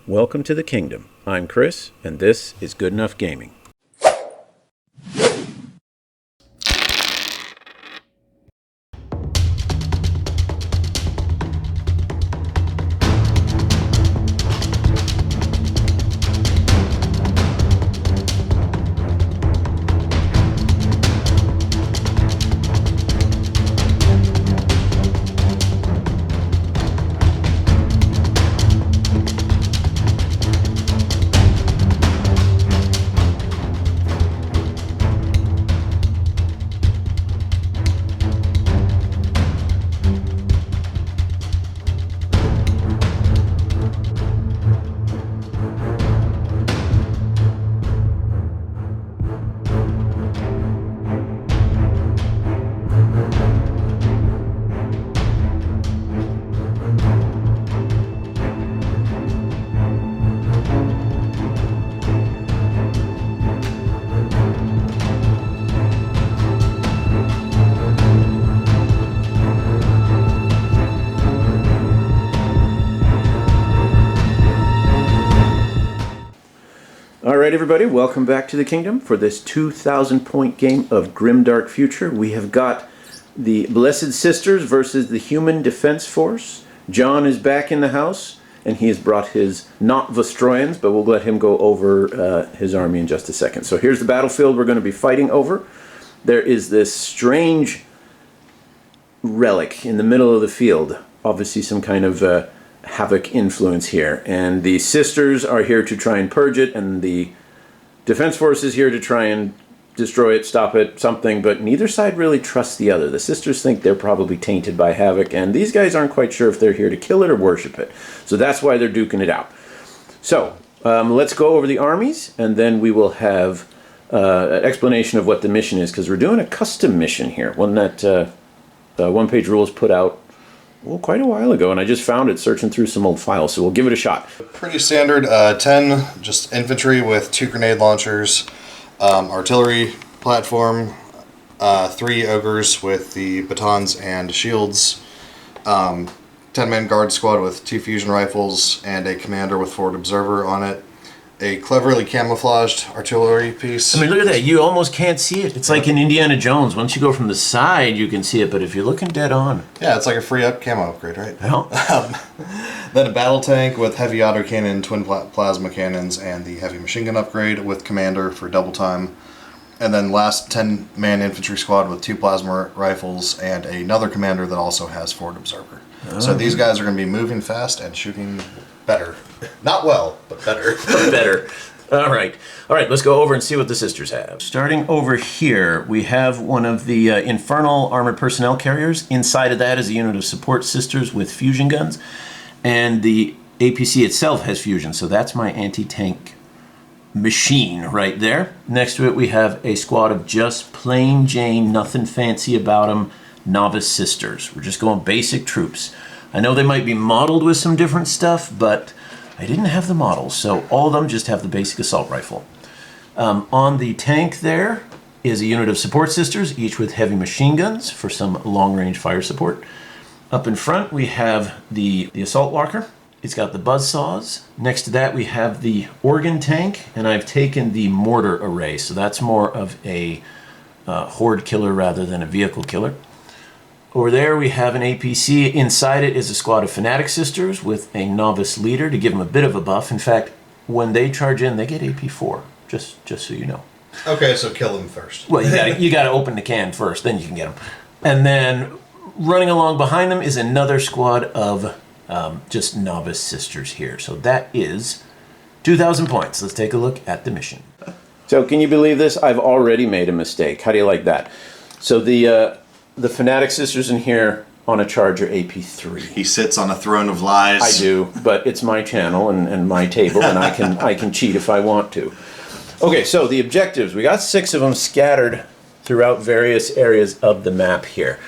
Welcome to the Kingdom. I'm Chris, and this is Good Enough Gaming. Alright everybody, welcome back to the Kingdom for this 2,000 point game of Grimdark Future. We have got the Blessed Sisters versus the Human Defense Force. John is back in the house, and he has brought his not Vostroyans, but we'll let him go over his army in just a second. So here's the battlefield we're going to be fighting over. There is this strange relic in the middle of the field, obviously some kind of Havoc influence here, and the sisters are here to try and purge it, and the defense force is here to try and destroy it, stop it, something, but neither side really trusts the other. The sisters think they're probably tainted by Havoc, and these guys aren't quite sure if they're here to kill it or worship it. So that's why they're duking it out. So let's go over the armies, and then we will have an explanation of what the mission is, because we're doing a custom mission here, one that OnePageRules put out quite a while ago, and I just found it searching through some old files, so we'll give it a shot. Pretty standard, 10 just infantry with 2 grenade launchers, artillery platform, 3 ogres with the batons and shields, 10-man guard squad with 2 fusion rifles, and a commander with forward observer on it. A cleverly camouflaged artillery piece. I mean, look at that. You almost can't see it. It's like in Indiana Jones. Once you go from the side, you can see it, but if you're looking dead on... Yeah, it's like a free up camo upgrade, right? Well. Then a battle tank with heavy autocannon, twin plasma cannons, and the heavy machine gun upgrade with commander for double time. And then last 10-man infantry squad with 2 plasma rifles and another commander that also has forward observer. So these guys are going to be moving fast and shooting better. Not well, but better. Better. All right, let's go over and see what the sisters have. Starting over here, we have one of the Infernal Armored Personnel Carriers. Inside of that is a unit of support sisters with fusion guns. And the APC itself has fusion, so that's my anti-tank machine right there. Next to it, we have a squad of just plain Jane, nothing fancy about them, novice sisters. We're just going basic troops. I know they might be modeled with some different stuff, but I didn't have the models, so all of them just have the basic assault rifle. On the tank there is a unit of support sisters, each with heavy machine guns for some long-range fire support. Up in front, we have the assault walker. It's got the buzzsaws. Next to that, we have the organ tank, and I've taken the mortar array, so that's more of a horde killer rather than a vehicle killer. Over there we have an APC. Inside it is a squad of Fanatic Sisters with a novice leader to give them a bit of a buff. In fact, when they charge in, they get AP4, just so you know. Okay, so kill them first. Well, you gotta open the can first, then you can get them. And then running along behind them is another squad of just novice sisters here. So that is 2,000 points. Let's take a look at the mission. So can you believe this? I've already made a mistake. How do you like that? So the Fanatic Sisters in here on a charger AP3. He sits on a throne of lies. I do, but it's my channel and my table, and I can cheat if I want to. Okay, so the objectives. We got 6 of them scattered throughout various areas of the map here.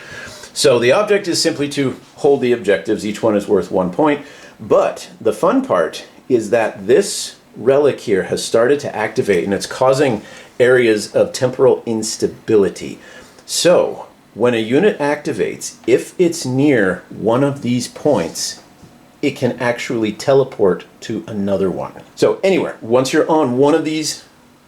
So the object is simply to hold the objectives. Each one is worth 1 point. But the fun part is that this relic here has started to activate, and it's causing areas of temporal instability. So when a unit activates, if it's near one of these points, it can actually teleport to another one. So anywhere, once you're on one of these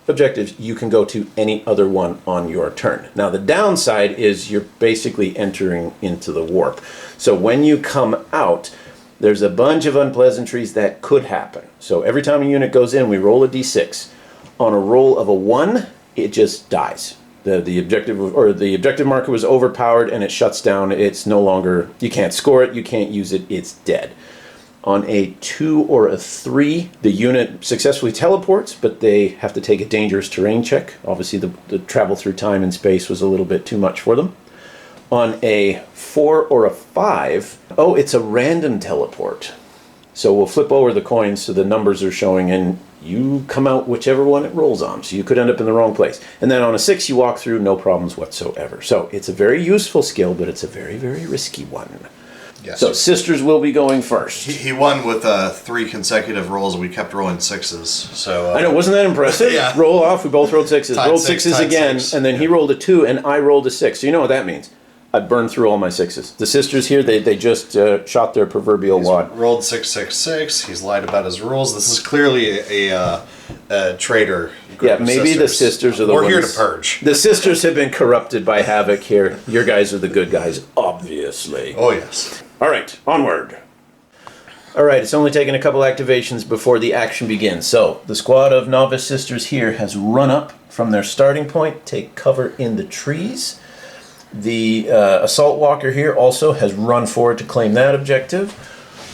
objectives, you can go to any other one on your turn. Now the downside is you're basically entering into the warp. So when you come out, there's a bunch of unpleasantries that could happen. So every time a unit goes in, we roll a d6. On a roll of a 1, it just dies. The objective marker was overpowered and it shuts down. It's no longer, you can't score it, you can't use it, it's dead. On a 2 or a 3, the unit successfully teleports, but they have to take a dangerous terrain check. Obviously the travel through time and space was a little bit too much for them. On a 4 or a 5, oh, it's a random teleport. So we'll flip over the coins so the numbers are showing and you come out whichever one it rolls on. So you could end up in the wrong place. And then on a 6, you walk through, no problems whatsoever. So it's a very useful skill, but it's a very, very risky one. Yes. So Sisters will be going first. He won with 3 consecutive rolls. We kept rolling 6s. So I know, wasn't that impressive? Yeah. Roll off, we both rolled 6s. Tied Rolled 6, 6s again, 6. and then he rolled a 2, and I rolled a 6. So you know what that means. I burned through all my 6s. The Sisters here, they just shot their proverbial wad. Rolled 666. He's lied about his rules. This is clearly a traitor. Yeah, maybe the Sisters are the ones. We're here to purge. The Sisters have been corrupted by Havoc here. Your guys are the good guys, obviously. Oh, yes. All right, onward. All right, it's only taken a couple activations before the action begins. So the squad of Novice Sisters here has run up from their starting point, take cover in the trees. The Assault Walker here also has run forward to claim that objective.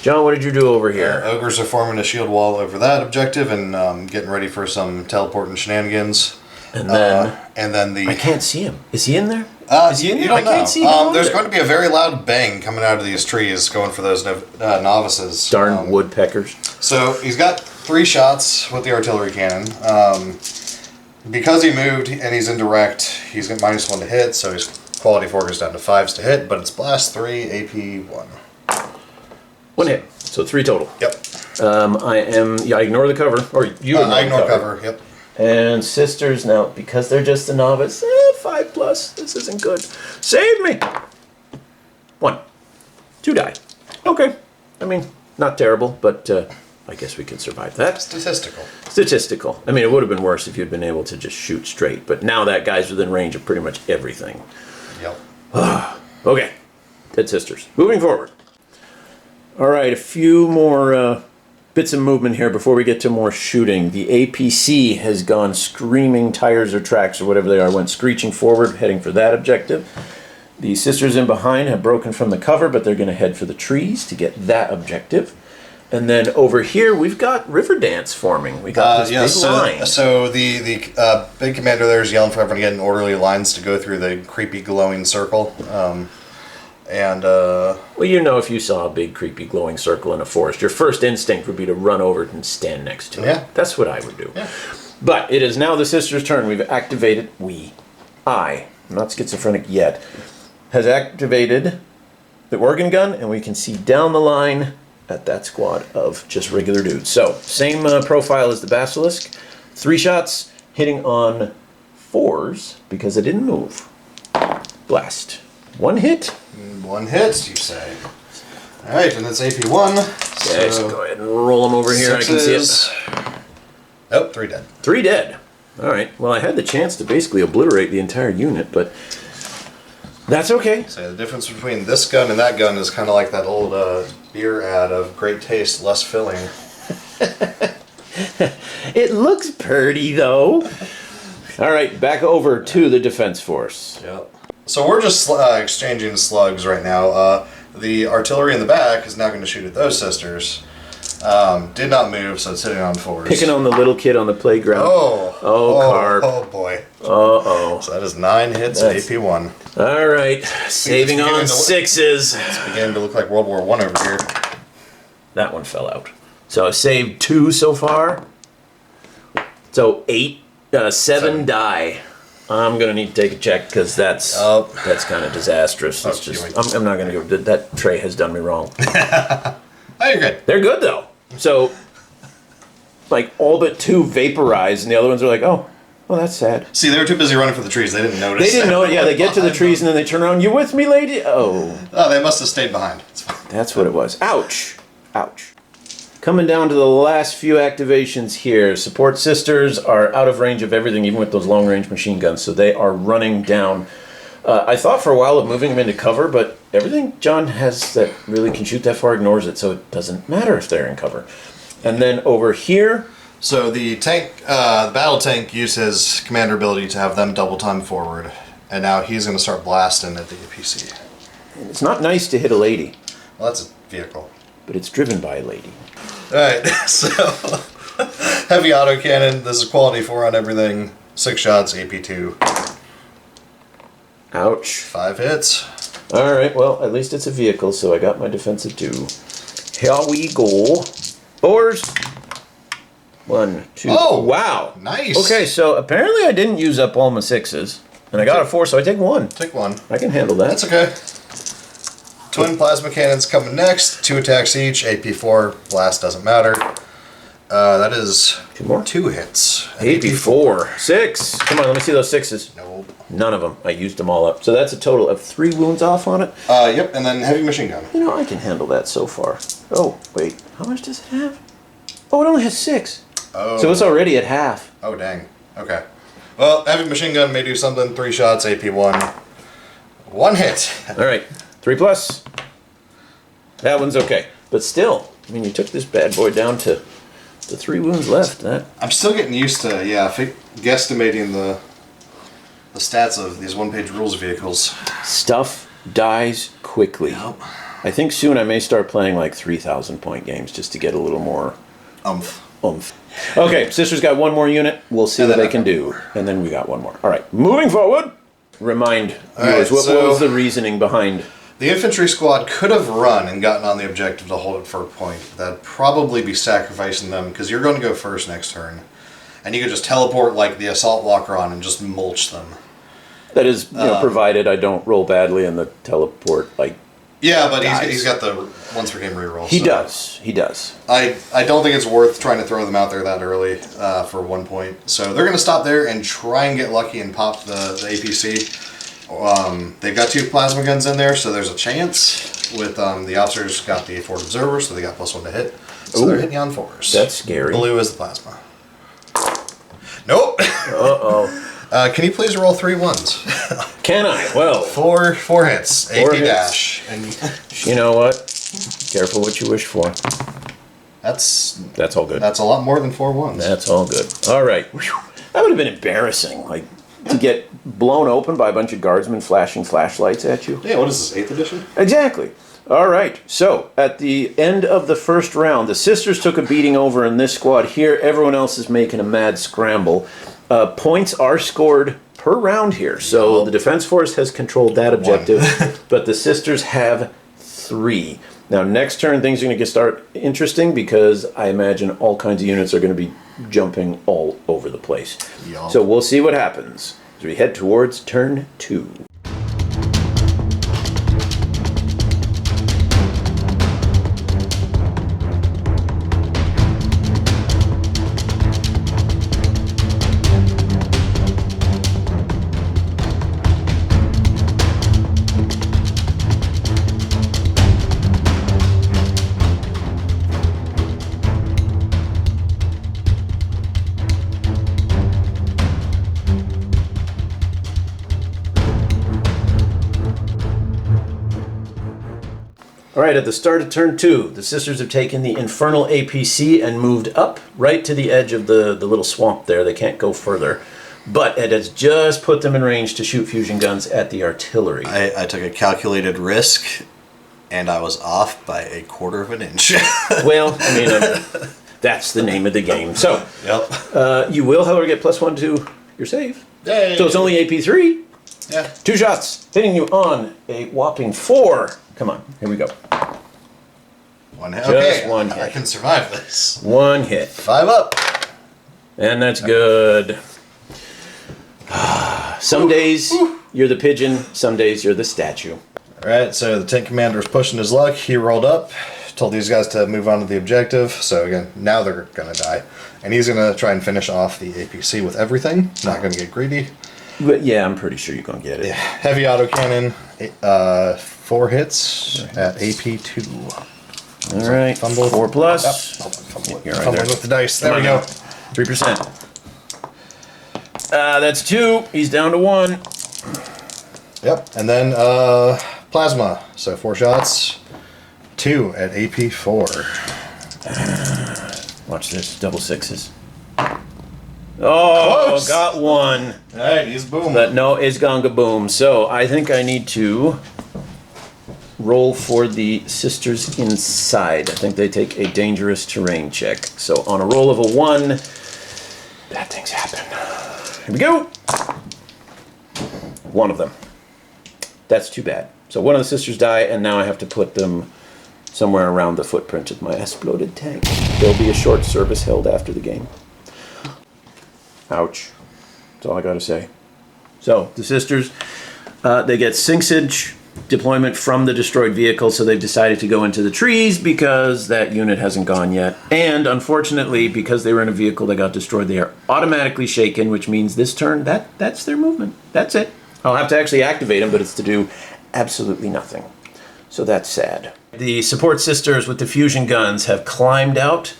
John, what did you do over here? Ogres are forming a shield wall over that objective and getting ready for some teleporting shenanigans. And then, the I can't see him. Is he in there? Is he in there? I can't see him. There's going to be a very loud bang coming out of these trees, going for those novices. Darn woodpeckers. So he's got 3 shots with the artillery cannon. Because he moved and he's indirect, he's got -1 to hit, so his quality 4 goes down to 5s to hit, but it's blast 3, AP 1. 1 hit, so 3 total. Yep. I ignore the cover, or you ignore I ignore cover. Yep. And Sisters, now, because they're just a novice, 5+, this isn't good. Save me! 1. 2 die. Okay. I mean, not terrible, but I guess we can survive that. Statistical. I mean, it would have been worse if you'd been able to just shoot straight, but now that guy's within range of pretty much everything. Yep. Okay. Dead Sisters. Moving forward. All right, a few more bits of movement here before we get to more shooting. The APC has gone screaming, tires or tracks or whatever they are, went screeching forward, heading for that objective. The Sisters in behind have broken from the cover, but they're going to head for the trees to get that objective. And then over here, we've got River Dance forming. We got this big line. So the big commander there is yelling for everyone to get in orderly lines to go through the creepy glowing circle. Well, you know, if you saw a big, creepy, glowing circle in a forest, your first instinct would be to run over and stand next to it. Yeah. That's what I would do. Yeah. But it is now the Sisters' turn. We've activated, I'm not schizophrenic yet, has activated the organ gun, and we can see down the line at that squad of just regular dudes. So, same profile as the Basilisk. 3 shots, hitting on 4s, because it didn't move. Blast. 1 hit. 1 hit, you say. Alright, and it's AP1. Okay, so go ahead and roll them over here. I can see it. Oh, 3 dead. 3 dead. Alright, well I had the chance to basically obliterate the entire unit, but that's okay. So the difference between this gun and that gun is kind of like that old beer ad of great taste, less filling. It looks pretty though. Alright, back over to the Defense Force. Yep. So we're just exchanging slugs right now. The artillery in the back is now going to shoot at those Sisters. Did not move, so it's hitting on 4s. Picking on the little kid on the playground. Carp. Oh boy. Uh-oh. So that is 9 hits at AP1. Alright, saving on 6s. It's beginning to look like World War I over here. That one fell out. So I've saved 2 so far. So 7 die. I'm gonna need to take a check because that's kind of disastrous. It's just I'm not gonna go. That tray has done me wrong. Oh, you're good. They're good though. So, like all but 2 vaporized, and the other ones are like, oh, well that's sad. See, they were too busy running for the trees. They didn't notice. They didn't know it. Yeah, they get to the trees and then they turn around. You with me, lady? Oh. Oh, they must have stayed behind. That's what it was. Ouch. Ouch. Coming down to the last few activations here. Support sisters are out of range of everything, even with those long-range machine guns, so they are running down. I thought for a while of moving them into cover, but everything John has that really can shoot that far ignores it, so it doesn't matter if they're in cover. And then over here... So the tank, the battle tank used his commander ability to have them double time forward, and now he's going to start blasting at the APC. It's not nice to hit a lady. Well, that's a vehicle. But it's driven by a lady. Alright, so heavy autocannon, this is quality 4 on everything, 6 shots, AP2. Ouch. 5 hits. Alright, well, at least it's a vehicle, so I got my defensive 2. Here we go. 4s. 1, 2. Oh! Wow. Nice. Okay, so apparently I didn't use up all my 6s. And I got a 4, so I take 1. Take 1. I can handle that. That's okay. Twin plasma cannons coming next. 2 attacks each. AP4. Blast doesn't matter. That is 2 more. 2 hits. AP4. 6. Come on, let me see those 6s. Nope. None of them. I used them all up. So that's a total of 3 wounds off on it. Yep, and then heavy machine gun. You know, I can handle that so far. Oh, wait. How much does it have? Oh, it only has 6. Oh. So it's already at half. Oh, dang. Okay. Well, heavy machine gun may do something. 3 shots, AP1. 1 hit. All right. 3 plus. That one's okay. But still, I mean, you took this bad boy down to the 3 wounds left. That I'm still getting used to, guesstimating the stats of these one-page rules vehicles. stuff dies quickly. Yep. I think soon I may start playing like 3,000 point games just to get a little more Umph. oomph. Okay, Sister's got 1 more unit. We'll see what they can do. And then we got 1 more. All right, moving forward. Remind viewers, what was the reasoning behind... The infantry squad could have run and gotten on the objective to hold it for a point. That'd probably be sacrificing them, because you're going to go first next turn. And you could just teleport like the assault walker on and just mulch them. That is, provided I don't roll badly in the teleport, like... Yeah, but he's got the once per game reroll. He does. He does. I don't think it's worth trying to throw them out there that early for 1 point. So they're going to stop there and try and get lucky and pop the APC. They've got 2 plasma guns in there, so there's a chance. With the officers got the forward observer, so they got +1 to hit. So they're hitting you on 4s. That's scary. Blue is the plasma. Nope. Uh-oh. Can you please roll 3 1s? Can I? Well... 4 hits. 4 AP hits. dash. And You know what? Careful what you wish for. that's all good. That's a lot more than 4 1s. That's all good. All right. Whew. That would have been embarrassing, like, to get blown open by a bunch of guardsmen flashing flashlights at you. Yeah, what is this, 8th edition? Exactly. All right. So, at the end of the first round, the Sisters took a beating over in this squad here. Everyone else is making a mad scramble. Points are scored per round here. So, the Defense Force has controlled that objective, but the Sisters have 3. Now, next turn, things are going to start interesting because I imagine all kinds of units are going to be jumping all over the place. Yup. So we'll see what happens as we head towards turn 2. All right, at the start of turn 2, the Sisters have taken the Infernal APC and moved up right to the edge of the little swamp there. They can't go further. But it has just put them in range to shoot fusion guns at the artillery. I took a calculated risk, and I was off by 1/4 of an inch. Well, I mean, that's the name of the game. So, Yep. you will, however, get +1 to your save. Yay. So it's only AP3. Yeah. 2 shots, hitting you on a whopping 4. Come on, here we go. 1 hit. Just Okay, 1 hit. I can survive this. 1 hit. 5 up. And that's good. Some days you're the pigeon, some days you're the statue. Alright, so the tank commander's pushing his luck. He rolled up, told these guys to move on to the objective. So again, now they're going to die. And he's going to try and finish off the APC with everything. Not going to get greedy. But yeah, I'm pretty sure you're going to get it. Yeah. Heavy autocannon, 4 hits at AP2. All right, Fumble. 4 plus. Yep. You're right Fumbling there. with the dice. There Come we on go. now. 3%. That's 2. He's down to 1. Yep. And then plasma. So 4 shots. 2 at AP 4. Watch this. Double 6s. Oh, Close. got 1. All right, he's boom. But no, it's Gonga Boom. So I think I need to roll for the sisters inside. I think they take a dangerous terrain check. So on a roll of a 1, bad things happen. Here we go. 1 of them. That's too bad. So one of the sisters die, and now I have to put them somewhere around the footprint of my exploded tank. There'll be a short service held after the game. Ouch. That's all I gotta say. So the sisters, they get sinksage deployment from the destroyed vehicle, so they've decided to go into the trees because that unit hasn't gone yet. And unfortunately, because they were in a vehicle that got destroyed, they are automatically shaken, which means this turn, that's their movement. That's it. I'll have to actually activate them, but it's to do absolutely nothing. So that's sad. The support sisters with the fusion guns have climbed out,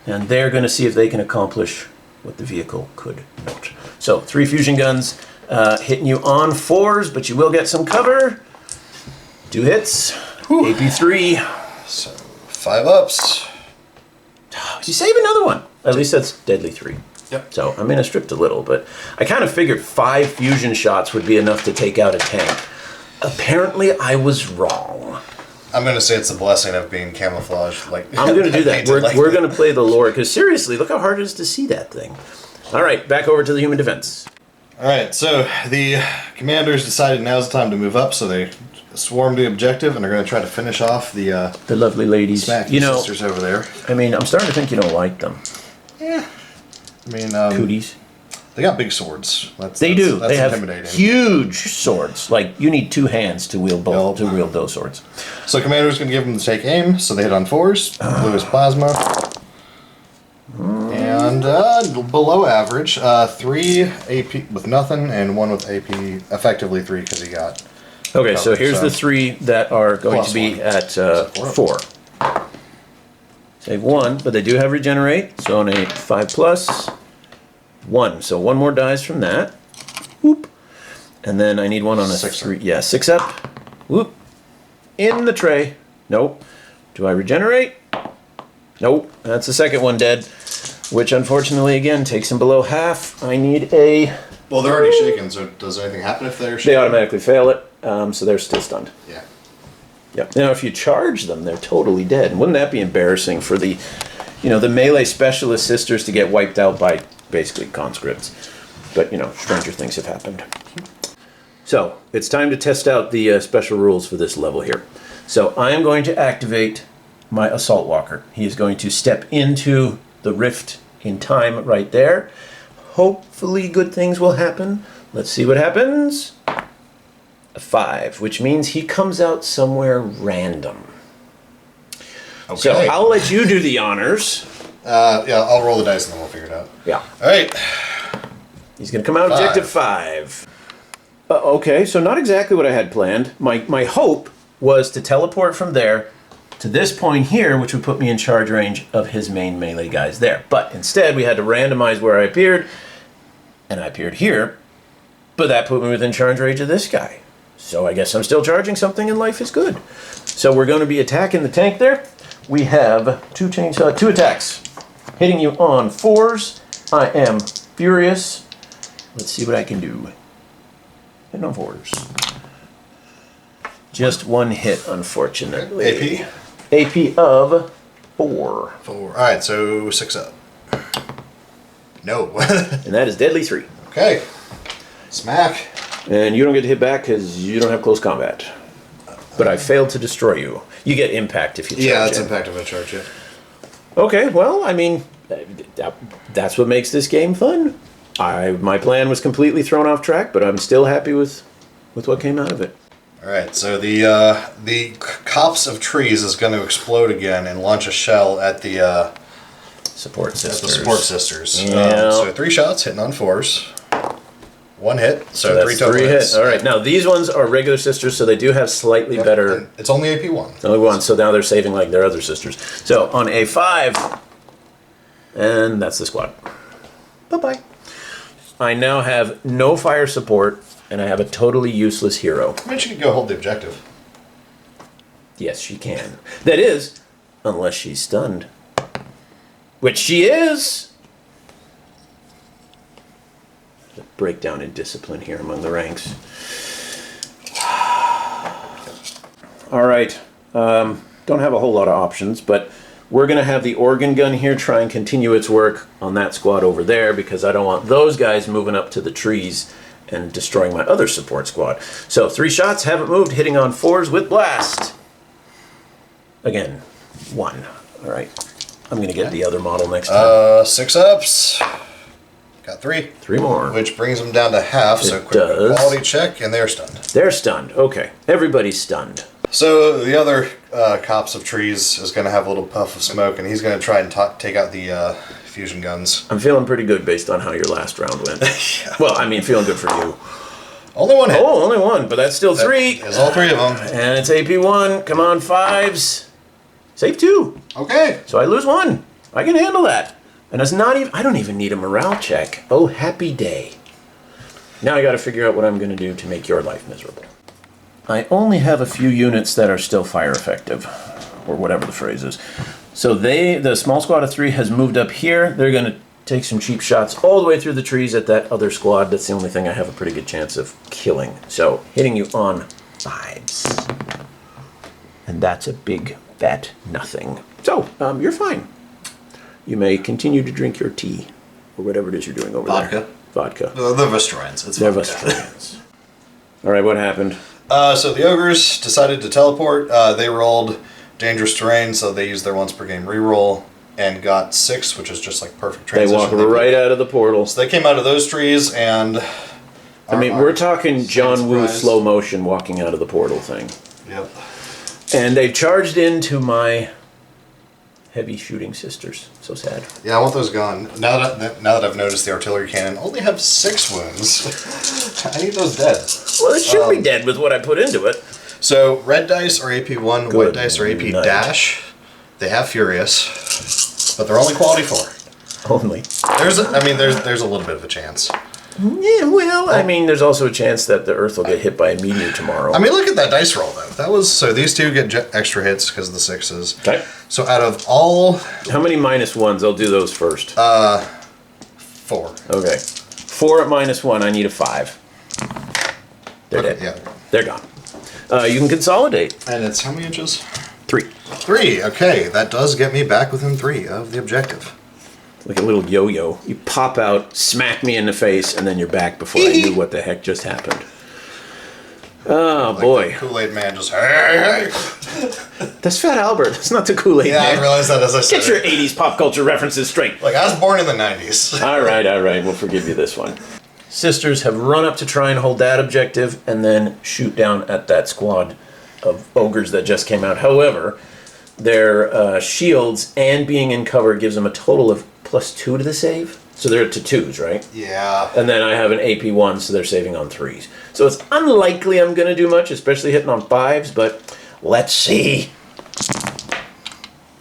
and they're going to see if they can accomplish what the vehicle could not. So 3 fusion guns hitting you on 4s, but you will get some cover. 2 hits. Whew. AP 3. So 5 ups. You save another one. At least that's deadly 3. Yep. So I mean, I stripped a little, but I kind of figured 5 fusion shots would be enough to take out a tank. Apparently, I was wrong. I'm gonna say it's a blessing of being camouflaged. Like I'm going to do that. painted like We're going to play the lore, because seriously, look how hard it is to see that thing. All right, back over to the human defense. All right, so the commanders decided now's the time to move up, so they swarmed the objective and are going to try to finish off the lovely ladies. smacky You know, sisters over there. I mean, I'm starting to think you don't like them. Yeah, I mean, Cooties. they got big swords. They do. That's They have intimidating. huge swords. Like, you need 2 hands to wield both, Yep. to wield those swords. So commander's going to give them the take aim, so they hit on 4s. Blue is plasma. And below average, 3 AP with nothing, and 1 with AP, effectively 3 because he got... Okay, so covered, here's the 3 that are going Plus to be 1. at So 4. Save 1, but they do have regenerate. So on a 5 plus, 1. So 1 more dies from that. Whoop. And then I need 1 on a 6 3. up. Yeah, 6 up. Whoop. In the tray. Nope. Do I regenerate? Nope. That's the second one dead. Which unfortunately, again, takes him below half. I need a... Well, they're already shaken, so does anything happen if they're shaken? They automatically fail it, so they're still stunned. Yeah. Yep. Now, if you charge them, they're totally dead. And wouldn't that be embarrassing for the, the melee specialist sisters to get wiped out by basically conscripts? But, stranger things have happened. So, it's time to test out the special rules for this level here. So, I am going to activate my Assault Walker. He is going to step into the rift in time right there. Hopefully good things will happen. Let's see what happens. A 5, which means he comes out somewhere random. Okay. So I'll let you do the honors. Yeah, I'll roll the dice and then we'll figure it out. Yeah. All right. He's going to come out objective 5. Okay, so not exactly what I had planned. My hope was to teleport from there to this point here, which would put me in charge range of his main melee guys there. But instead, we had to randomize where I appeared, and I appeared here, but that put me within charge range of this guy. So I guess I'm still charging something, and life is good. So we're going to be attacking the tank there. We have 2 attacks, hitting you on 4s. I am furious. Let's see what I can do. Hitting on 4s. Just 1 hit, unfortunately. AP? AP of 4. 4. All right, so 6 up. No. And that is deadly 3. Okay. Smack. And you don't get to hit back because you don't have close combat. But I failed to destroy you. You get impact if you charge. Yeah, that's it. impact of a charge, yeah. Okay, well, I mean, that's what makes this game fun. My plan was completely thrown off track, but I'm still happy with what came out of it. All right, so the copse of trees is going to explode again and launch a shell at the Support sisters. support sisters. Yeah. So 3 shots hitting on 4s. 1 hit, so that's 3 total 3 hits. All right, now these ones are regular sisters, so they do have slightly better. And it's only AP 1. Only one, so now they're saving like their other sisters. So on a 5, and that's the squad. Bye-bye. I now have no fire support, and I have a totally useless hero. I mean, she could go hold the objective. Yes, she can. That is, unless she's stunned. Which she is! The breakdown in discipline here among the ranks. All right. Don't have a whole lot of options, but we're going to have the organ gun here try and continue its work on that squad over there because I don't want those guys moving up to the trees and destroying my other support squad. So 3 shots, haven't moved, hitting on 4s with blast. Again, 1. All right. I'm going to get the other model next time. 6 ups. Got 3. 3 more. Which brings them down to half, so quick quality check, and they're stunned. They're stunned. Okay. Everybody's stunned. So the other copse of trees is going to have a little puff of smoke, and he's going to try and take out the fusion guns. I'm feeling pretty good based on how your last round went. Yeah. Well, I mean, feeling good for you. Only 1 hit. Oh, only 1, but that's still 3. There's all 3 of them. And it's AP 1. Come on, 5s. Save 2. Okay. So I lose 1. I can handle that. And it's not even, I don't even need a morale check. Oh, happy day. Now I got to figure out what I'm going to do to make your life miserable. I only have a few units that are still fire effective, or whatever the phrase is. So the small squad of 3 has moved up here. They're going to take some cheap shots all the way through the trees at that other squad. That's the only thing I have a pretty good chance of killing. So hitting you on 5s. And that's a big fat nothing. So you're fine. You may continue to drink your tea, or whatever it is you're doing over there. Vodka. The Vestroyans. They're Vestroyans. All right, what happened? So the ogres decided to teleport. They rolled dangerous terrain, so they used their once per game reroll and got 6, which is just like perfect transition. They walk right out of the portal. So they came out of those trees, and I mean, we're talking John Woo slow motion walking out of the portal thing. Yep. And they charged into my heavy shooting sisters. So sad. Yeah, I want those gone. Now that I've noticed the artillery cannon only have 6 wounds. I need those dead. Well, it should be dead with what I put into it. So red dice are AP 1, white dice are AP night. dash. They have furious, but they're only quality 4. Only. There's a little bit of a chance. Yeah, well, I mean, there's also a chance that the Earth will get hit by a meteor tomorrow. I mean, look at that dice roll, though. That was so these 2 get extra hits because of the 6s. Okay. So out of all, How many -1s? I'll do those first. 4. Okay. 4 at -1. I need a 5. They're dead. Yeah. They're gone. You can consolidate. And it's how many inches? 3. 3. Okay, that does get me back within 3 of the objective. Like a little yo-yo. You pop out, smack me in the face, and then you're back before I knew what the heck just happened. Oh, Like boy. the Kool-Aid man just, hey. That's Fat Albert. That's not the Kool-Aid Yeah, man. I realized that as I said Get your it. 80s pop culture references straight. Like, I was born in the 90s. All right. We'll forgive you this one. Sisters have run up to try and hold that objective and then shoot down at that squad of ogres that just came out. However, their shields and being in cover gives them a total of +2 to the save. So they're to 2s, right? Yeah. And then I have an AP 1, so they're saving on 3s. So it's unlikely I'm going to do much, especially hitting on 5s, but let's see.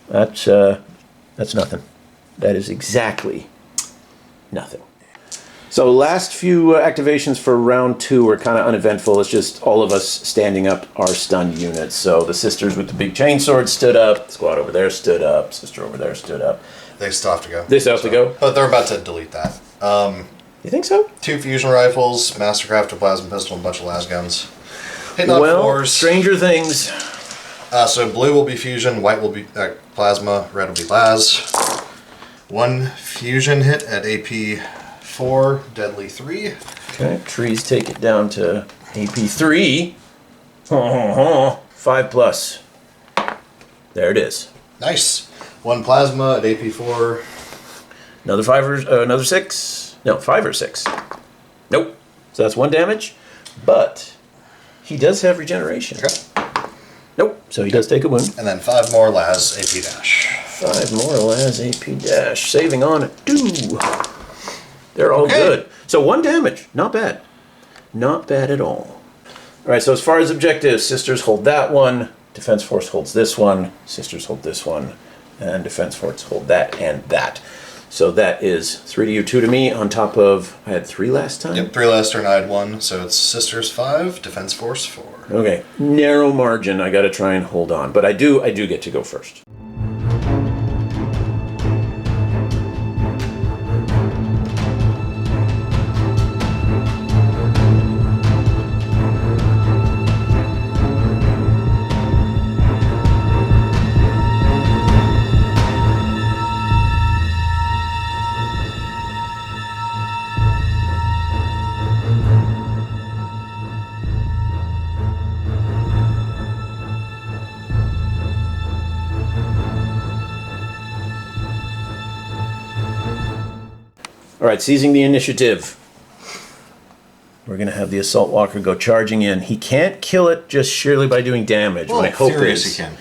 That's nothing. That is exactly nothing. So last few activations for round 2 were kind of uneventful. It's just all of us standing up our stunned units. So the sisters with the big chainsword stood up. Squad over there stood up. Sister over there stood up. They still have to go. They still have to go? But they're about to delete that. You think so? 2 fusion rifles, mastercraft, a plasma pistol, and a bunch of las guns. Hitting on Well, 4s. stranger things. So blue will be fusion, white will be plasma, red will be las. 1 fusion hit at AP 4, deadly 3. Okay, trees take it down to AP 3. 5+. There it is. Nice. 1 plasma at AP 4. Another 5 or another 6. No, 5 or 6. Nope. So that's 1 damage, but he does have regeneration. Okay. Nope. So he does take a wound. And then 5 more las AP dash. 5 more las AP dash, saving on 2. They're all Okay. good. So 1 damage, not bad. Not bad at all. All right, so as far as objectives, sisters hold that one, defense force holds this one, sisters hold this one, and defense force hold that and that. So that is 3 to you, 2 to me, on top of, I had 3 last time? Yep, 3 last turn, I had 1, so it's sisters 5, defense force 4. Okay, narrow margin, I gotta try and hold on, but I do get to go first. All right, seizing the initiative. We're going to have the Assault Walker go charging in. He can't kill it just sheerly by doing damage. Well, my hope Furious is he can.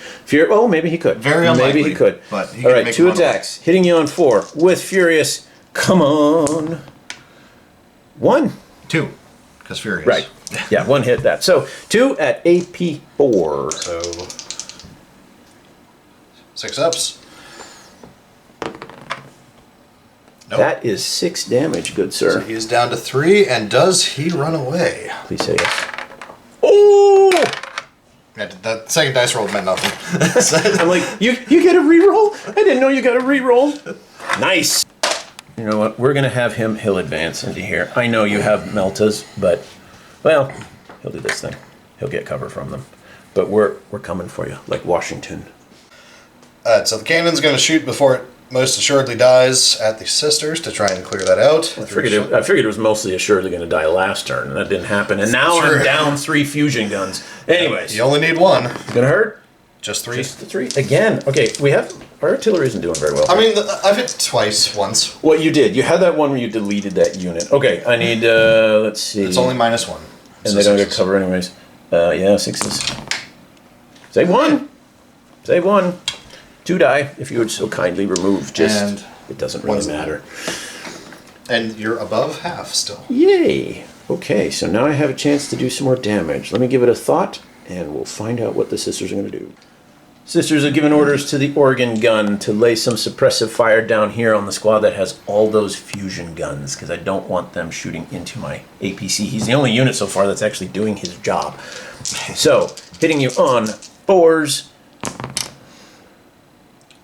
Oh, maybe he could. Very unlikely. Maybe he could. But he all can right, make 2 one attacks. Hitting you on 4 with Furious. Come on. 1. 2, because Furious. Right. Yeah, 1 hit that. So 2 at AP 4. So 6 ups. Nope. That is 6 damage, good sir. So he is down to 3, and does he run away? Please say yes. Oh! Yeah, that second dice roll meant nothing. I'm like, you get a reroll? I didn't know you got a reroll. Nice. You know what? We're gonna have him. He'll advance into here. I know you have Meltas, but well, he'll do this thing. He'll get cover from them. But we're coming for you, like Washington. So the cannon's going to shoot before it most assuredly dies at the sisters to try and clear that out. I figured it was mostly assuredly going to die last turn, and that didn't happen. And now I'm down 3 fusion guns. Anyways, You only need 1. gonna hurt. Just 3. Just the 3 again. Okay, our artillery isn't doing very well. I mean, I've hit twice once. What you did? You had that one where you deleted that unit. Okay, I need. Let's see. It's only -1. And they don't get cover anyways. Yeah, 6s. Save 1. Save 1. 2 die, if you would so kindly remove. And it doesn't really matter. And you're above half still. Yay! Okay, so now I have a chance to do some more damage. Let me give it a thought, and we'll find out what the sisters are going to do. Sisters have given orders to the organ gun to lay some suppressive fire down here on the squad that has all those fusion guns, because I don't want them shooting into my APC. He's the only unit so far that's actually doing his job. So, hitting you on 4s.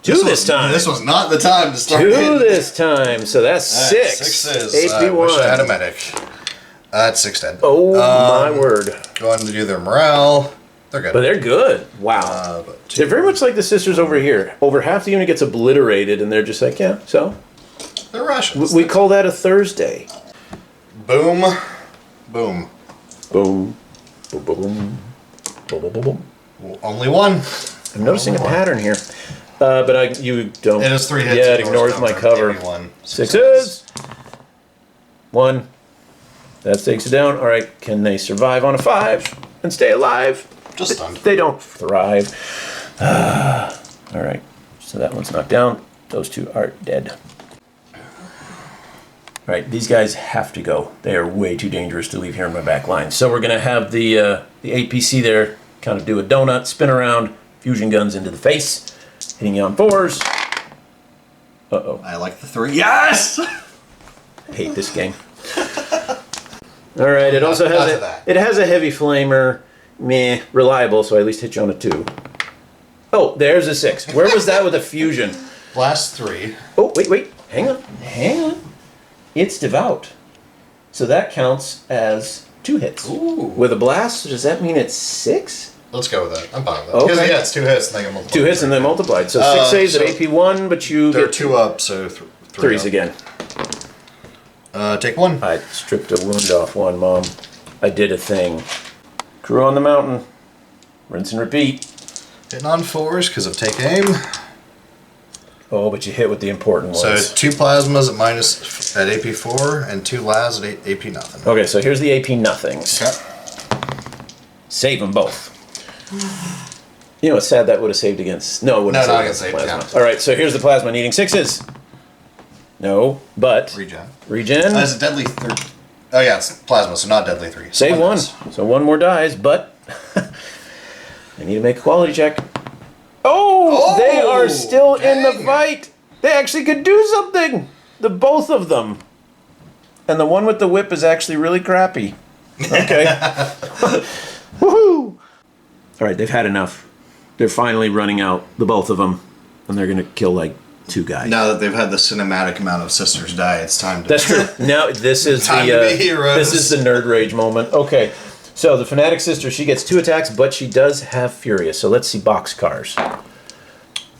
2 this time. This was not the time to start 2 hitting. this time. So that's 6. 6s. AP1. Wish I had a medic. That's 6 dead. Oh my word. Go ahead and do their morale. They're good. But they're good. Wow. They're very much like the sisters over here. Over half the unit gets obliterated, and they're just like, yeah, so. They're Russians. We call that a Thursday. Boom. Boom. Boom. Boom, boom, boom. Boom, boom, boom, boom. Well, only 1. I'm noticing a pattern here. But you don't. It is 3 hits. Yeah, it ignores my cover. 6s. 1. That takes it down. All right, can they survive on a 5 and stay alive? Just stunned. They don't thrive. All right, so that one's knocked down. Those 2 are dead. All right, these guys have to go. They are way too dangerous to leave here in my back line. So we're going to have the APC there kind of do a donut, spin around, fusion guns into the face. Hitting you on 4s. Uh-oh. I like the 3. Yes! Hate this game. All right, it also has a heavy flamer. Meh, reliable, so I at least hit you on a 2. Oh, there's a 6. Where was that with a fusion? Blast 3. Oh, wait. Hang on. It's devout. So that counts as 2 hits. Ooh. With a blast, does that mean it's 6? Let's go with that. I'm fine with that. Okay. Because, yeah, it's 2 hits and then get multiplied. 2 hits and then multiplied. So 6 saves at AP1, but you They're get 2 up, so 3 3s up. again. Take 1. I stripped a wound off 1, Mom. I did a thing. Crew on the mountain. Rinse and repeat. Hitting on 4s because of take aim. Oh, but you hit with the important So ones. 2 plasmas at AP4 and 2 las at AP nothing. Okay, so here's the AP nothings. Okay. Save them both. You know, it's sad that would have saved against. No, it wouldn't No, have not saved against plasma. yeah. All right, so here's the plasma needing 6s. No, but Regen. regen. That's a deadly third. Oh yeah, it's plasma, so not deadly 3. Save one. dice. So one more dies, but I need to make a quality check. Oh, they are still in the fight. They actually could do something. The both of them. And the one with the whip is actually really crappy. Okay. Woohoo! All right, they've had enough. They're finally running out, the both of them, and they're gonna kill like 2 guys. Now that they've had the cinematic amount of sisters die, it's time to. That's true. Now this is Time the to be heroes. this is the nerd rage moment. Okay, so the fanatic sister, she gets 2 attacks, but she does have furious. So let's see boxcars.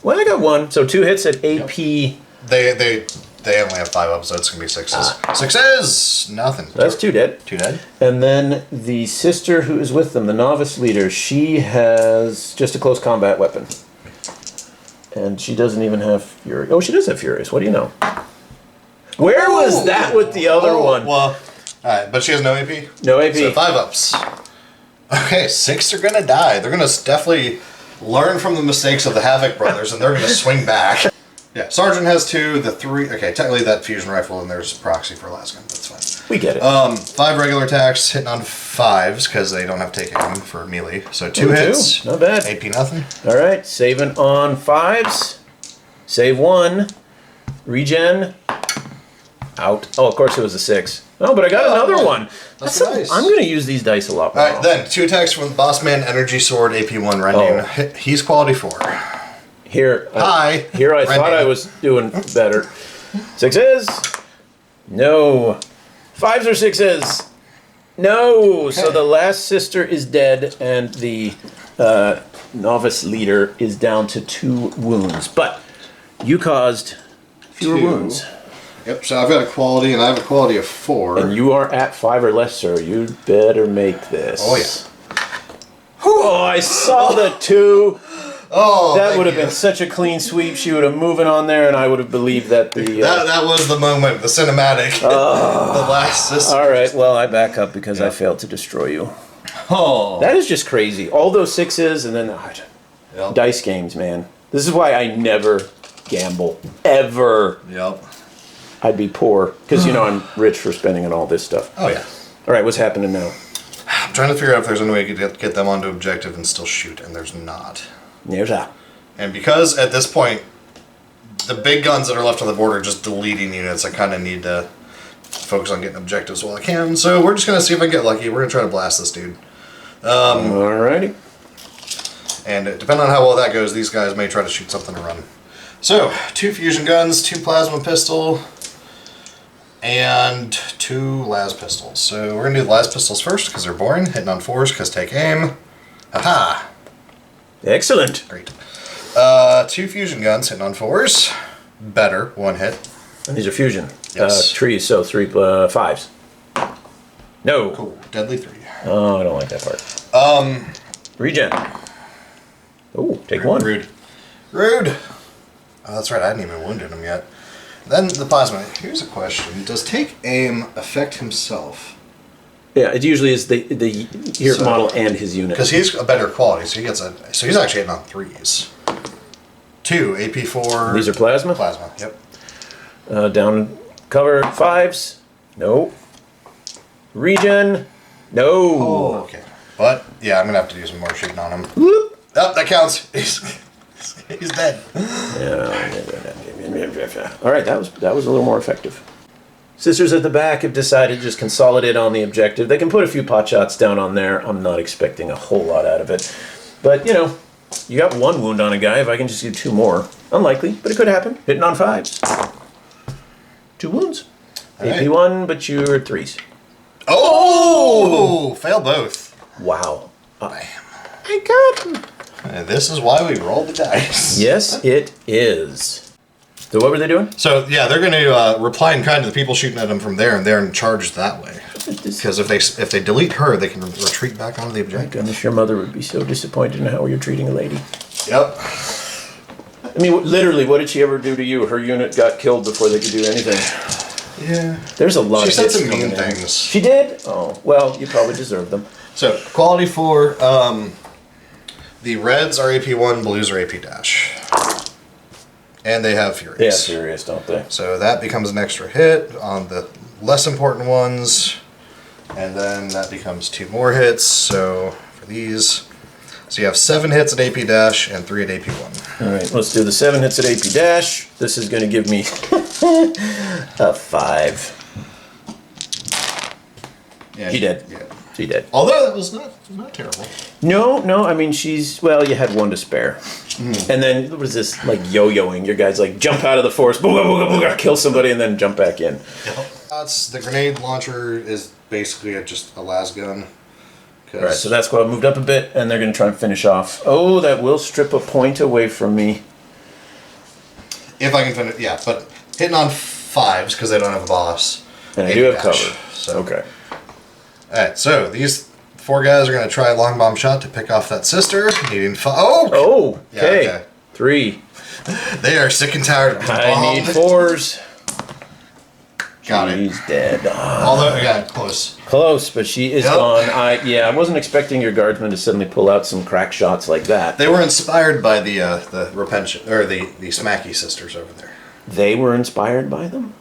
Well, I got 1. So 2 hits at AP. They only have 5 episodes. It's gonna be 6s. 6s. Nothing. That's 2 dead. 2 dead. And then the sister who is with them, the novice leader, she has just a close combat weapon. And she doesn't even have fury. Oh, she does have furious. What do you know? Where was that with the other one? Well, alright, but she has no AP? No AP. So 5 ups. Okay, 6 are gonna die. They're gonna definitely learn from the mistakes of the Havoc brothers, and they're gonna swing back. Yeah, Sergeant has 2, the 3... Okay, technically that fusion rifle, and there's proxy for last gun. That's fine. We get it. 5 regular attacks, hitting on 5s, because they don't have take aim for melee. So 2 hits. 2. Not bad. AP nothing. All right, saving on 5s. Save 1. Regen. Out. Oh, of course it was a 6. Oh, but I got another one. That's nice. I'm going to use these dice a lot more. Alright, then 2 attacks from the Boss Man Energy Sword, AP1 rending. He's quality 4. Here, Hi. Here I thought I was doing better. 6s. No. 5s or 6s. No. So the last sister is dead, and the novice leader is down to 2 wounds. But you caused fewer 2. wounds. Yep, so I've got a quality, and I have a quality of 4. And you are at 5 or less, sir. You better make this. Oh, yeah. Oh, I saw the 2. Oh, That would have been such a clean sweep. She would have moving on there, and I would have believed that the... that was the moment, the cinematic. The last sister. All right, well, I back up because I failed to destroy you. Oh. That is just crazy. All those 6s, and then dice games, man. This is why I never gamble. Ever. Yep. I'd be poor, because, I'm rich for spending on all this stuff. Oh, yeah. All right, what's happening now? I'm trying to figure out if there's any way to get them onto objective and still shoot, and there's not. There's that. And because at this point, the big guns that are left on the board are just deleting units, I kind of need to focus on getting objectives while I can. So we're just going to see if I can get lucky. We're going to try to blast this dude. Alrighty. And depending on how well that goes, these guys may try to shoot something and run. So, 2 fusion guns, 2 plasma pistol, and 2 las pistols. So we're going to do the las pistols first because they're boring. Hitting on 4s because take aim. Haha. Excellent. Great. 2 fusion guns hitting on 4s. Better. 1 hit. And these are fusion. Yes. Trees, so 3 5s. No. Cool. Deadly 3. Oh, I don't like that part. Regen. Oh, take 1. Rude. Rude. Oh, that's right. I hadn't even wounded him yet. Then the plasma. Here's a question. Does take aim affect himself? Yeah, it usually is the hero model and his unit. Because he's a better quality, so he gets a. So he's actually hitting on 3s. 2 AP4. These are plasma. Plasma. Yep. Down cover 5s. No. Regen. No. Oh, okay. But yeah, I'm gonna have to do some more shooting on him. Whoop. Oh, that counts. He's dead. All right, that was a little more effective. Sisters at the back have decided to just consolidate on the objective. They can put a few pot shots down on there. I'm not expecting a whole lot out of it. But, you got 1 wound on a guy. If I can just do 2 more. Unlikely, but it could happen. Hitting on 5s. 2 wounds. All right. AP1, but you're 3s. Oh! Fail both. Wow. Bam. I got him. And this is why we roll the dice. Yes, it is. So what were they doing? So yeah, they're going to reply in kind to the people shooting at them from there, and they're in charge that way. Because if they delete her, they can retreat back onto the objective. Goodness, your mother would be so disappointed in how you're treating a lady. Yep. I mean, literally, what did she ever do to you? Her unit got killed before they could do anything. Yeah. There's a lot She of said hits some mean coming in. things. She did? Oh, well, you probably deserve them. So quality 4. The reds are AP1, blues are AP dash. And they have Furious. They have Furious, don't they? So that becomes an extra hit on the less important ones. And then that becomes 2 more hits. So for these, so you have 7 hits at AP dash and 3 at AP 1. All right, let's do the 7 hits at AP dash. This is going to give me a 5. Yeah, She dead. Yeah. She dead. Although that was not terrible. No, I mean, well, you had 1 to spare. And then, what is this, like, yo-yoing? Your guys, like, jump out of the forest, booga, booga, booga, kill somebody, and then jump back in. That's the grenade launcher is basically just a las gun. All right, so that squad moved up a bit, and they're going to try and finish off. Oh, that will strip a point away from me. If I can finish, yeah, but hitting on 5s because they don't have a boss. And I do have dash, cover. So. Okay. Alright, so these 4 guys are going to try a long bomb shot to pick off that sister, needing 5. Oh! Okay. Yeah, okay. 3. They are sick and tired of being I bombed. need 4s. Got it. She's dead. Although, again, close. Close, but she is Yep. gone. I wasn't expecting your guardsmen to suddenly pull out some crack shots like that. They were inspired by the Repention, or the Smacky sisters over there. They were inspired by them?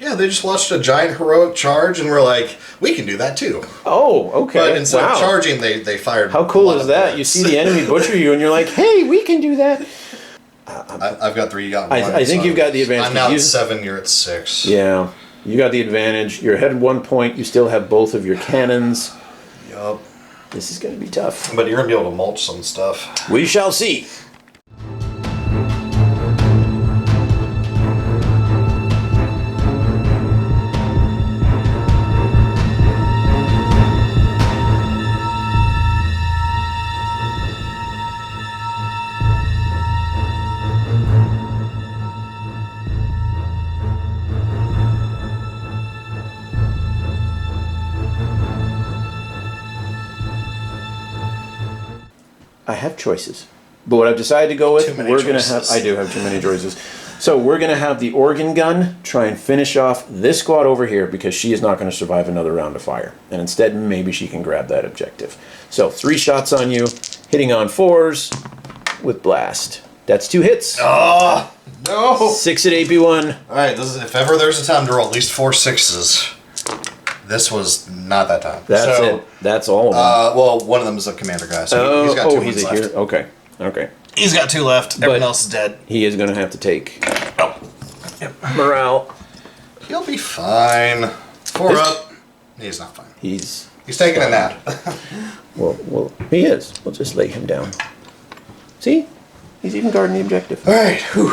Yeah, they just watched a giant heroic charge and were like, we can do that too. Oh, okay. But instead wow. of charging, they fired. How a cool lot is of that? bullets. You see the enemy butcher you and you're like, hey, we can do that. I've got 3, you got 1. I think you've got the advantage. I'm now at You- 7, you're at 6. Yeah, you got the advantage. You're ahead 1 point. You still have both of your cannons. Yup. This is going to be tough. But you're going to be able to mulch some stuff. We shall see. I have choices. But what I've decided to go with, Too many we're going to have... choices. I do have too many choices. So we're going to have the organ gun try and finish off this squad over here because she is not going to survive another round of fire. And instead, maybe she can grab that objective. So 3 shots on you, hitting on 4s with blast. That's 2 hits. Oh, no! 6 at AP1. Alright, if ever there's a time to roll at least 4 6s, this was not that time. That's So, it. That's all of them. Well, one of them is a commander guy, so he's got 2 he's ones a left. here. Okay. Okay. He's got 2 left. Everyone else is dead. He is going to have to take Oh. Yep. morale. He'll be fine. 4 up. He's not fine. He's taking a nap. well, he is. We'll just lay him down. See? He's even guarding the objective. Alright. All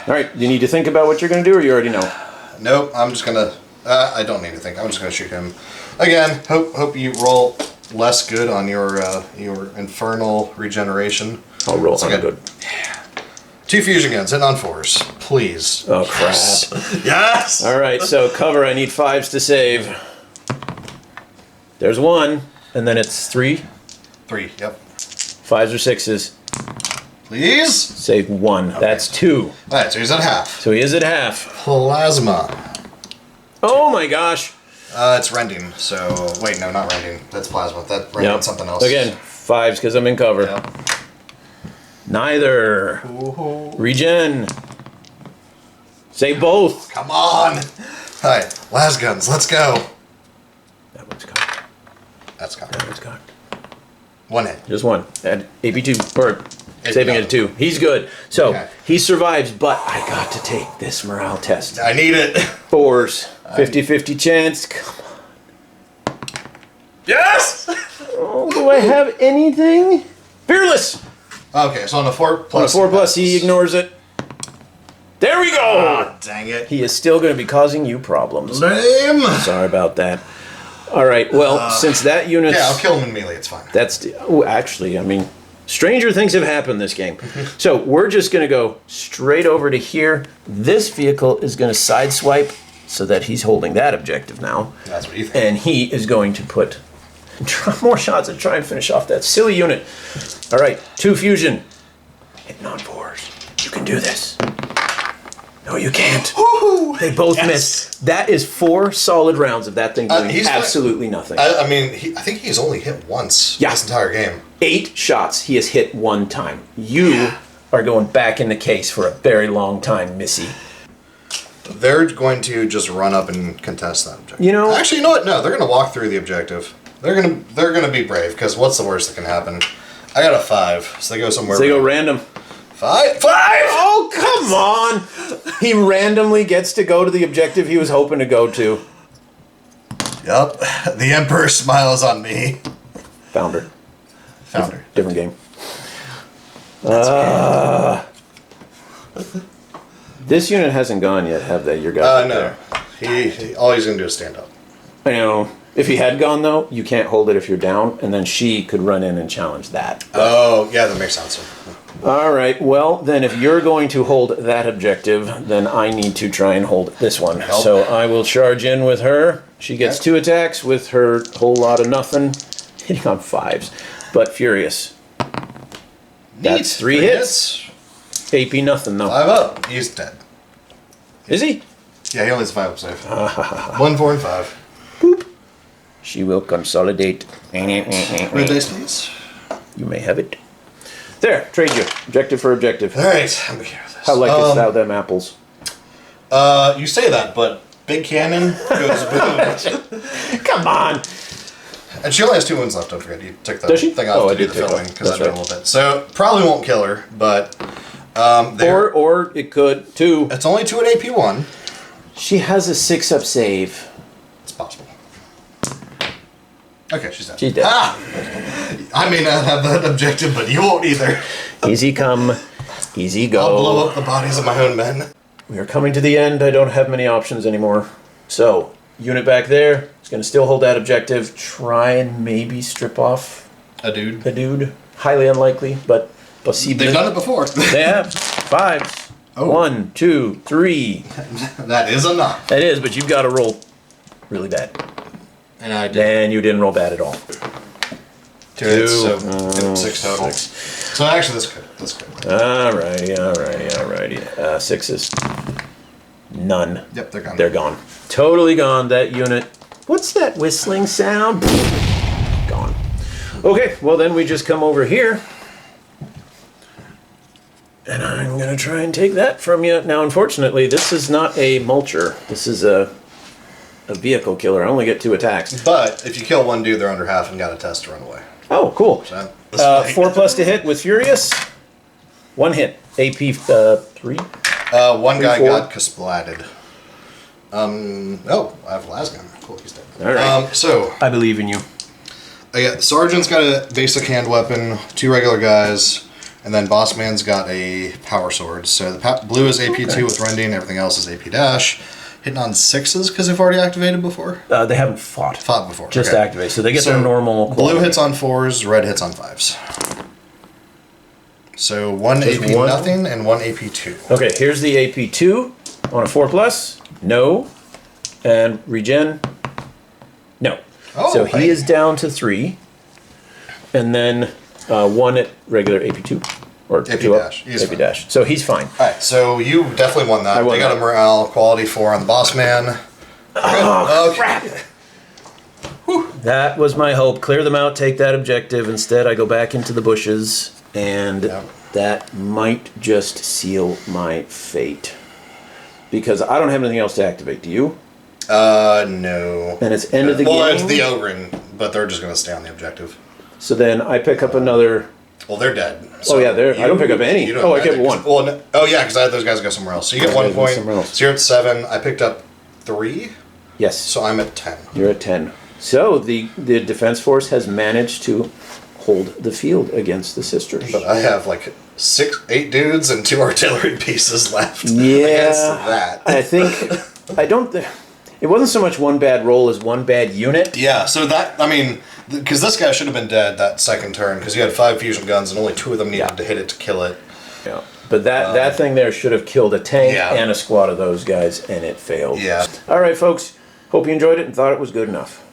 right. You need to think about what you're going to do, or you already know? Nope, I'm just gonna... I don't need to think. I'm just gonna shoot him. Again, hope you roll less good on your infernal regeneration. I'll roll It's on good. good. 2 fusion guns, hitting on 4s. Please. Oh, crap. Yes! All right. So cover. I need 5s to save. There's 1, and then it's 3. 3, yep. 5s or 6s. Please? Save 1. That's 2. Alright, so he's at half. So he is at half. Plasma. Oh my gosh. It's rending, so... Wait, no, not rending. That's plasma. That rending Yep. something else. Again, 5s because I'm in cover. Yep. Neither. Ooh. Regen. Say both. Come on! Alright, las guns, let's go. That one's cocked. That's cocked. That one's cocked. 1 hit. Just 1. Add AP2. Or It- saving no. it at 2. He's good. So Okay. he survives, but I got to take this morale test. I need it. 4s. 50-50 chance. Come on. Yes! Oh, do I have anything? Fearless. Okay, so on the 4 plus... On a 4 plus, he ignores it. There we go. Ah, dang it. He is still going to be causing you problems. Lame! Sorry about that. All right. Well, since that unit... Yeah, I'll kill him in melee, it's fine. Actually, I mean, stranger things have happened this game. So we're just going to go straight over to here. This vehicle is going to sideswipe so that he's holding that objective now. That's what you think. And he is going to put more shots and try and finish off that silly unit. All right. 2 fusion. Hitting on 4s. You can do this. No, you can't. Woohoo! They both Yes. missed. That is 4 solid rounds of that thing doing he's absolutely nothing. I mean, I think he's only hit once Yeah. this entire game. 8 shots he has hit 1 time. You are going back in the case for a very long time, Missy. They're going to just run up and contest that objective. You know... Actually, you know what? No, they're going to walk through the objective. They're gonna be brave, because what's the worst that can happen? I got a 5, so they go somewhere. So they go random. 5? Oh, come on! He randomly gets to go to the objective he was hoping to go to. Yup. The Emperor smiles on me. Founder. Different game. This unit hasn't gone yet, have they? Your guy? No. He all he's gonna do is stand up. I know. If he had gone, though, you can't hold it if you're down, and then she could run in and challenge that. Oh, yeah, that makes sense. All right, well, then if you're going to hold that objective, then I need to try and hold this one. Help. So I will charge in with her. She gets 2 attacks with her whole lot of nothing, hitting on 5s, but furious. That's 3 hits. AP nothing, though. 5 up. He's dead. Is he? Yeah, he only has 5 up save. 1, 4, and 5. Boop. She will consolidate. Red dice, please. You may have it. There, trade you. Objective for objective. All right, I'm here with this. How likest thou them apples? You say that, but Big Cannon goes boom. Come on! And she only has 2 wounds left, don't forget. You took the Does she? thing off to do the filling, because I did a little bit. So, probably won't kill her, but... Or it could, too. It's only 2 at AP 1. She has a 6-up save. It's possible. Okay, she's dead. She's dead. Ah! I may not have that objective, but you won't either. Easy come, easy go. I'll blow up the bodies of my own men. We are coming to the end. I don't have many options anymore. So, unit back there is going to still hold that objective. Try and maybe strip off A dude. a dude. Highly unlikely, but possible. They've done it before. They have 5s. Oh. 1, 2, 3. That is enough. That is, but you've got to roll really bad. And I did. And you didn't roll bad at all. 2 hits, so 6 total. 6. So actually, this could. Alrighty. 6s. None. Yep, they're gone. They're gone. Totally gone, that unit. What's that whistling sound? Gone. Okay, well then we just come over here. And I'm going to try and take that from you. Now, unfortunately, this is not a mulcher. This is a vehicle killer. I only get 2 attacks. But if you kill one dude, they're under half and got a test to run away. Oh, cool. So, 4+ to hit with Furious. 1 hit. AP 3. One guy 4. got kasplatted. Oh, I have Lasgun. Cool, he's dead. All right. So I believe in you. I got Sergeant's got a basic hand weapon, 2 regular guys, and then Boss Man's got a power sword. So the blue is AP2 with rending, everything else is AP dash. Hitting on 6s because they've already activated before. They haven't fought. Fought before. Just okay. activate. So they get their normal quality. Blue hits on 4s, red hits on 5s. So 1 Just AP 1? nothing and 1 AP 2. Okay, here's the AP2 on a 4+. No. And regen. No. Oh, so he hey. is down to 3. And then 1 at regular AP2. Or AP 2 up. dash. He's AP fine. dash. So he's fine. Alright, so you definitely won that. I won They got that. a morale quality 4 on the Boss Man. Oh, Okay. crap! That was my hope. Clear them out, take that objective. Instead, I go back into the bushes, and that might just seal my fate. Because I don't have anything else to activate. Do you? No. And it's end of the Well, game. it's the Ogren, but they're just going to stay on the objective. So then I pick up another. Well, they're dead. Oh yeah, I don't pick up any. You don't Oh, I have get to, 1. Well, no, oh yeah, because I had those guys go somewhere else. So you get 1 point. somewhere else. So you're at 7. I picked up 3, Yes. so I'm at 10. You're at 10. So the defense force has managed to hold the field against the sisters. But I have like 8 dudes and 2 artillery pieces left. Yeah, Against that. I think it wasn't so much one bad roll as one bad unit. Yeah, so that, I mean, because this guy should have been dead that second turn, because you had 5 fusion guns and only 2 of them needed to hit it to kill it. Yeah, but that thing there should have killed a tank Yeah. and a squad of those guys, and it failed. Yeah. All right, folks. Hope you enjoyed it and thought it was good enough.